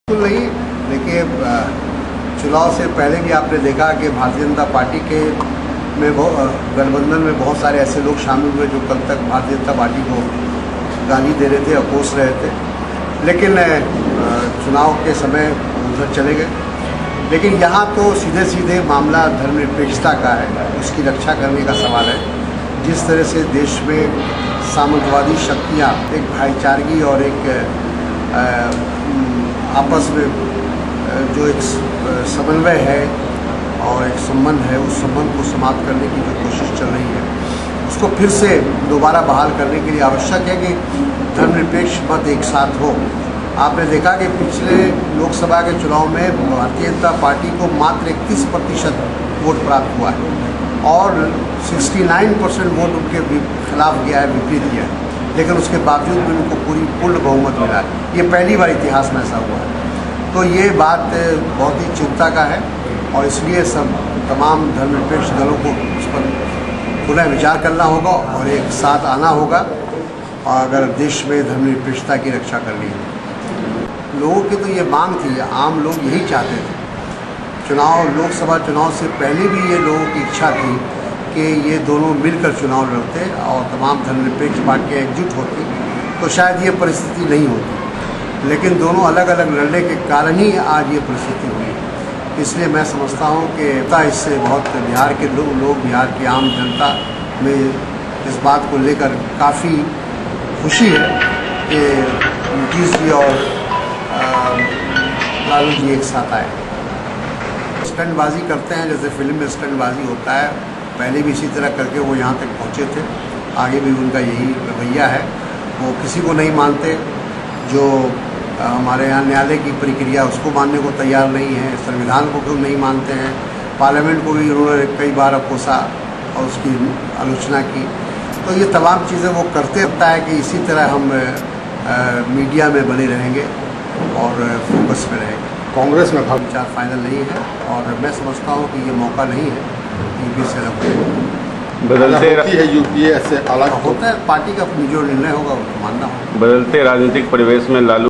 बिल्कुल नहीं। देखिए, चुनाव से पहले भी आपने देखा कि भारतीय जनता पार्टी के गठबंधन में बहुत सारे ऐसे लोग शामिल हुए जो कल तक भारतीय जनता पार्टी को गाली दे रहे थे और कोस रहे थे, लेकिन चुनाव के समय उधर चले गए। लेकिन यहाँ तो सीधे सीधे मामला धर्मनिरपेक्षता का है, उसकी रक्षा करने का सवाल है। जिस तरह से देश में सामंतवादी शक्तियाँ एक भाईचारगी और एक आपस में जो एक समन्वय है और एक संबंध है, उस संबंध को समाप्त करने की जो कोशिश चल रही है, उसको फिर से दोबारा बहाल करने के लिए आवश्यक है कि धर्मनिरपेक्ष मत एक साथ हो। आपने देखा कि पिछले लोकसभा के चुनाव में भारतीय जनता पार्टी को मात्र 31% वोट प्राप्त हुआ है और 69% वोट उनके खिलाफ गया है, विपरीत गया है, लेकिन उसके बावजूद भी उनको पूर्ण बहुमत मिला है। ये पहली बार इतिहास में ऐसा हुआ है। तो ये बात बहुत ही चिंता का है और इसलिए तमाम धर्मनिरपेक्ष दलों को इस पर पुनः विचार करना होगा और एक साथ आना होगा और अगर देश में धर्मनिरपेक्षता की रक्षा करनी है। लोगों की तो ये मांग थी, आम लोग यही चाहते थे। लोकसभा चुनाव से पहले भी ये लोगों की इच्छा थी कि ये दोनों मिलकर चुनाव लड़ते और तमाम धर्मनिरपेक्ष पार्टियाँ एकजुट होती तो शायद ये परिस्थिति नहीं होती, लेकिन दोनों अलग अलग लड़ने के कारण ही आज ये परिस्थिति हुई। इसलिए मैं समझता हूँ कि इससे बहुत बिहार के लोग बिहार की आम जनता में इस बात को लेकर काफ़ी खुशी है कि नीतीश जी और लालू जी एक साथ आए। स्टंटबाजी करते हैं, जैसे फिल्म में स्टंटबाजी होता है, पहले भी इसी तरह करके वो यहाँ तक पहुँचे थे, आगे भी उनका यही रवैया है। वो किसी को नहीं मानते, जो हमारे यहाँ न्यायालय की प्रक्रिया उसको मानने को तैयार नहीं है, संविधान को क्यों नहीं मानते हैं, पार्लियामेंट को भी उन्होंने कई बार अपोसा और उसकी आलोचना की। तो ये तमाम चीज़ें वो करते रहता है कि इसी तरह हम मीडिया में बने रहेंगे और फोकस में रहेंगे। कांग्रेस में विचार फाइनल नहीं है और मैं समझता हूँ कि ये मौका नहीं है यूपीए से बदलते है यूपीए से अलग होता है। पार्टी का अपनी जो निर्णय होगा उसको मानना होगा। बदलते राजनीतिक परिवेश में लालू